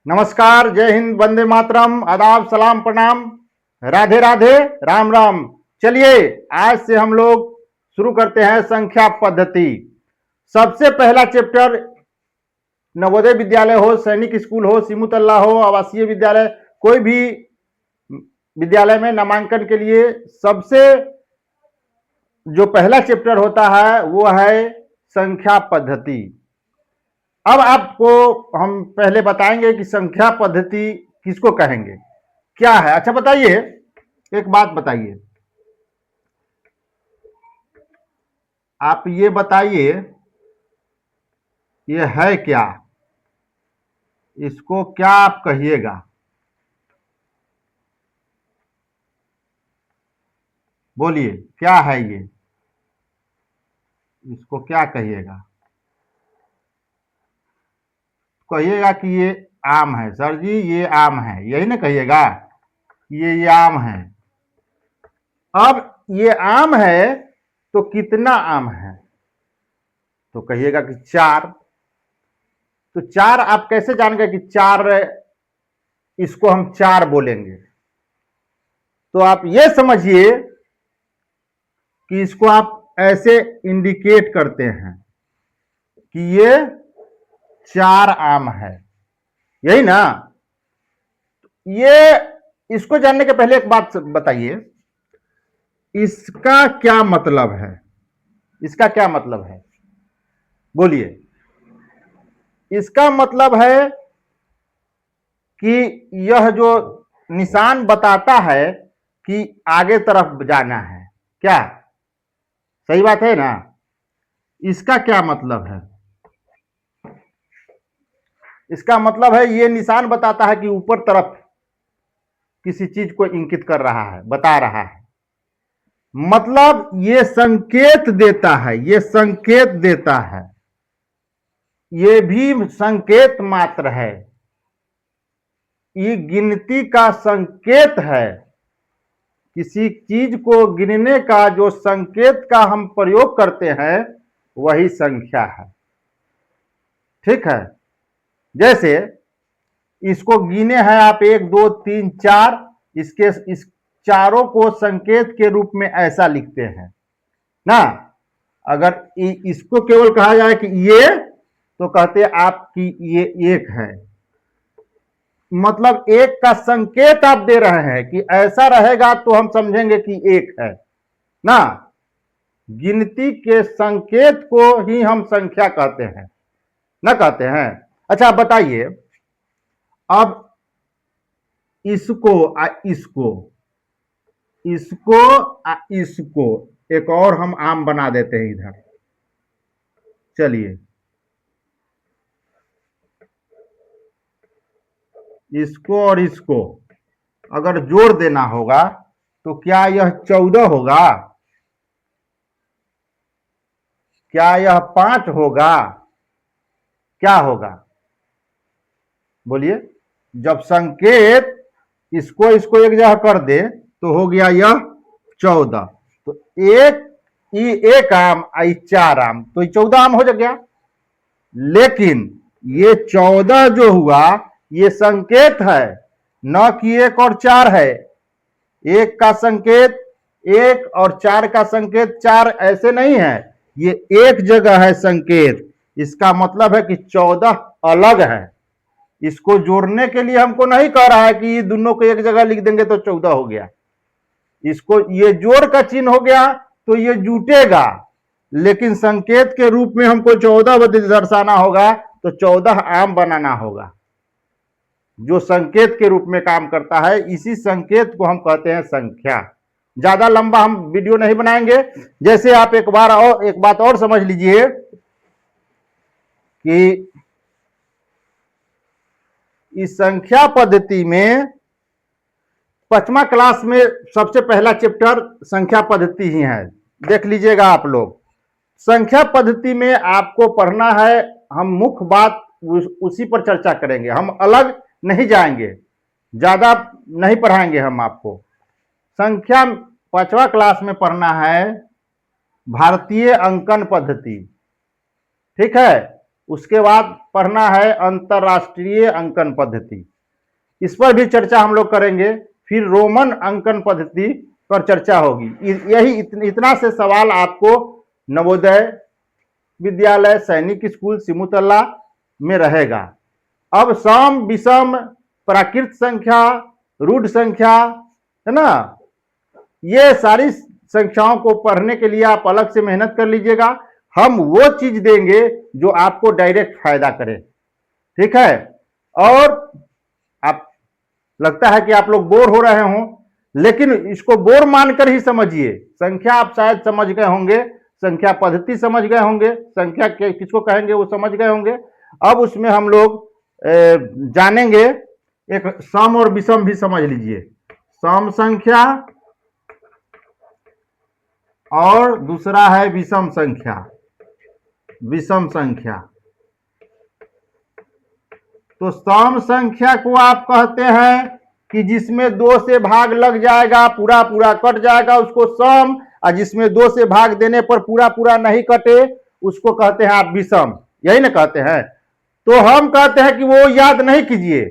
नमस्कार, जय हिंद, वंदे मातरम, आदाब, सलाम, प्रणाम, राधे राधे, राम राम। चलिए आज से हम लोग शुरू करते हैं संख्या पद्धति। सबसे पहला चैप्टर नवोदय विद्यालय हो, सैनिक स्कूल हो, सिमुतल्ला हो, आवासीय विद्यालय, कोई भी विद्यालय में नामांकन के लिए सबसे जो पहला चैप्टर होता है वो है संख्या पद्धति। अब आपको हम पहले बताएंगे कि संख्या पद्धति किसको कहेंगे, क्या है। अच्छा बताइए, एक बात बताइए, आप ये बताइए ये है क्या, इसको क्या आप कहिएगा? बोलिए क्या है ये, इसको क्या कहिएगा? कहिएगा कि ये आम है। सर जी ये आम है, यही ना कहिएगा? ये आम है। अब ये आम है तो कितना आम है? तो कहिएगा कि 4। तो 4 आप कैसे जान गए कि 4, इसको हम 4 बोलेंगे? तो आप ये समझिए कि इसको आप ऐसे इंडिकेट करते हैं कि ये 4 आम है, यही ना? ये इसको जानने के पहले एक बात बताइए, इसका क्या मतलब है? इसका क्या मतलब है, बोलिए। इसका मतलब है कि यह जो निशान बताता है कि आगे तरफ जाना है, क्या सही बात है ना? इसका क्या मतलब है? इसका मतलब है ये निशान बताता है कि ऊपर तरफ किसी चीज को इंगित कर रहा है, बता रहा है। मतलब ये संकेत देता है, ये संकेत देता है, ये भी संकेत मात्र है, ये गिनती का संकेत है। किसी चीज को गिनने का जो संकेत का हम प्रयोग करते हैं वही संख्या है, ठीक है? जैसे इसको गिने हैं आप 1 2 3 4, इस चारों को संकेत के रूप में ऐसा लिखते हैं ना। अगर इसको केवल कहा जाए कि ये, तो कहते हैं आप कि ये 1 है। मतलब 1 का संकेत आप दे रहे हैं कि ऐसा रहेगा तो हम समझेंगे कि 1 है ना। गिनती के संकेत को ही हम संख्या कहते हैं ना, कहते हैं। अच्छा बताइए, अब इसको इसको इसको इसको एक और हम आम बना देते हैं इधर। चलिए इसको और इसको अगर जोड़ देना होगा तो क्या यह 14 होगा? क्या यह 5 होगा? क्या होगा, बोलिए? जब संकेत इसको इसको एक जगह कर दे तो हो गया यह 14। तो एक आम 4 आम, तो ये 14 आम हो गया। लेकिन ये 14 जो हुआ ये संकेत है, न कि 1 और 4 है। 1 का संकेत 1 और 4 का संकेत 4 ऐसे नहीं है, ये एक जगह है संकेत। इसका मतलब है कि 14 अलग है। इसको जोड़ने के लिए हमको नहीं कह रहा है कि ये दोनों को एक जगह लिख देंगे तो 14 हो गया। इसको ये जोड़ का चिन्ह हो गया तो ये जुटेगा, लेकिन संकेत के रूप में हमको 14 दर्शाना होगा तो 14 आम बनाना होगा। जो संकेत के रूप में काम करता है, इसी संकेत को हम कहते हैं संख्या। ज्यादा लंबा हम वीडियो नहीं बनाएंगे। जैसे आप एक बात और समझ लीजिए कि इस संख्या पद्धति में 5वां क्लास में सबसे पहला चैप्टर संख्या पद्धति ही है। देख लीजिएगा आप लोग। संख्या पद्धति में आपको पढ़ना है, हम मुख्य बात उसी पर चर्चा करेंगे, हम अलग नहीं जाएंगे, ज्यादा नहीं पढ़ाएंगे हम आपको। संख्या 5वां क्लास में पढ़ना है भारतीय अंकन पद्धति, ठीक है? उसके बाद पढ़ना है अंतरराष्ट्रीय अंकन पद्धति, इस पर भी चर्चा हम लोग करेंगे। फिर रोमन अंकन पद्धति पर चर्चा होगी। यही इतना से सवाल आपको नवोदय विद्यालय, सैनिक स्कूल, सिमुतला में रहेगा। अब सम, विषम, प्राकृत संख्या, रूढ़ संख्या, है ना, ये सारी संख्याओं को पढ़ने के लिए आप अलग से मेहनत कर लीजिएगा। हम वो चीज देंगे जो आपको डायरेक्ट फायदा करे, ठीक है। और आप लगता है कि आप लोग बोर हो रहे हों, लेकिन इसको बोर मानकर ही समझिए। संख्या आप शायद समझ गए होंगे, संख्या पद्धति समझ गए होंगे, संख्या किसको कहेंगे वो समझ गए होंगे। अब उसमें हम लोग जानेंगे, एक सम और विषम भी समझ लीजिए। सम संख्या और दूसरा है विषम संख्या। विषम संख्या, तो सम संख्या को आप कहते हैं कि जिसमें 2 से भाग लग जाएगा, पूरा पूरा कट जाएगा, उसको सम, और जिसमें 2 से भाग देने पर पूरा पूरा नहीं कटे उसको कहते हैं आप विषम, यही ना कहते हैं। तो हम कहते हैं कि वो याद नहीं कीजिए,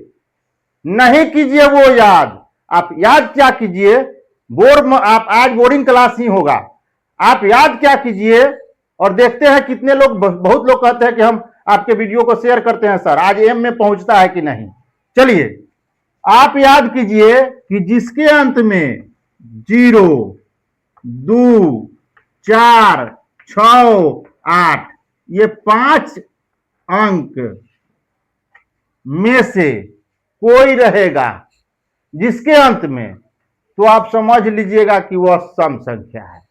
नहीं कीजिए वो याद। आप याद क्या कीजिए, आप आज बोर्डिंग क्लास ही होगा, आप याद क्या कीजिए। और देखते हैं कितने लोग, बहुत लोग कहते हैं कि हम आपके वीडियो को शेयर करते हैं सर, आज एम में पहुंचता है कि नहीं। चलिए आप याद कीजिए कि जिसके अंत में 0, 2, 4, 6, 8 ये 5 अंक में से कोई रहेगा जिसके अंत में, तो आप समझ लीजिएगा कि वह सम संख्या है।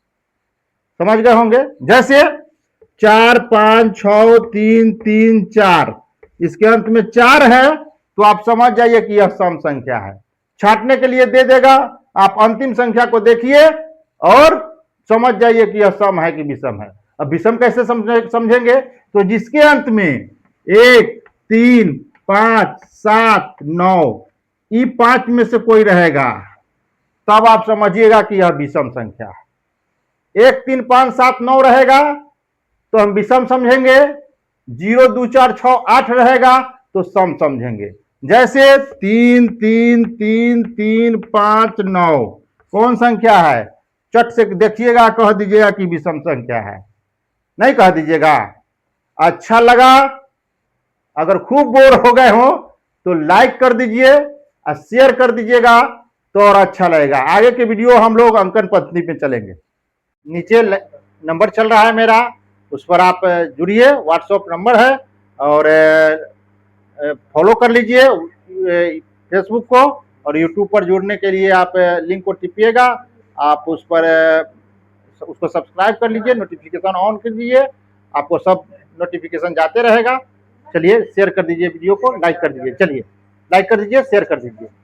समझ गए होंगे। जैसे 4, 5, 6, 3, 3, 4, इसके अंत में 4 है तो आप समझ जाइए कि यह सम संख्या है। छांटने के लिए दे देगा, आप अंतिम संख्या को देखिए और समझ जाइए कि यह सम है कि विषम है। अब विषम कैसे समझेंगे, तो जिसके अंत में 1, 3, 5, 7, 9 ये 5 में से कोई रहेगा, तब आप समझिएगा कि यह विषम संख्या है। 1, 3, 5, 7, 9 रहेगा तो हम विषम समझेंगे, 0, 2, 4, 6, 8 रहेगा तो सम समझेंगे। जैसे 3, 3, 3, 3, 5, 9 कौन संख्या है, चट से देखिएगा, कह दीजिएगा कि विषम संख्या है, नहीं कह दीजिएगा। अच्छा लगा, अगर खूब बोर हो गए हो तो लाइक कर दीजिए और शेयर कर दीजिएगा तो और अच्छा लगेगा। आगे के वीडियो हम लोग अंकन पद्धति पे चलेंगे। नीचे नंबर चल रहा है मेरा, उस पर आप जुड़िए, व्हाट्सएप नंबर है, और फॉलो कर लीजिए फेसबुक को, और यूट्यूब पर जुड़ने के लिए आप लिंक को टिपिएगा, आप उस पर उसको सब्सक्राइब कर लीजिए, नोटिफिकेशन ऑन कर दीजिए, आपको सब नोटिफिकेशन जाते रहेगा। चलिए शेयर कर दीजिए वीडियो को, लाइक कर दीजिए, चलिए लाइक कर दीजिए, शेयर कर दीजिए।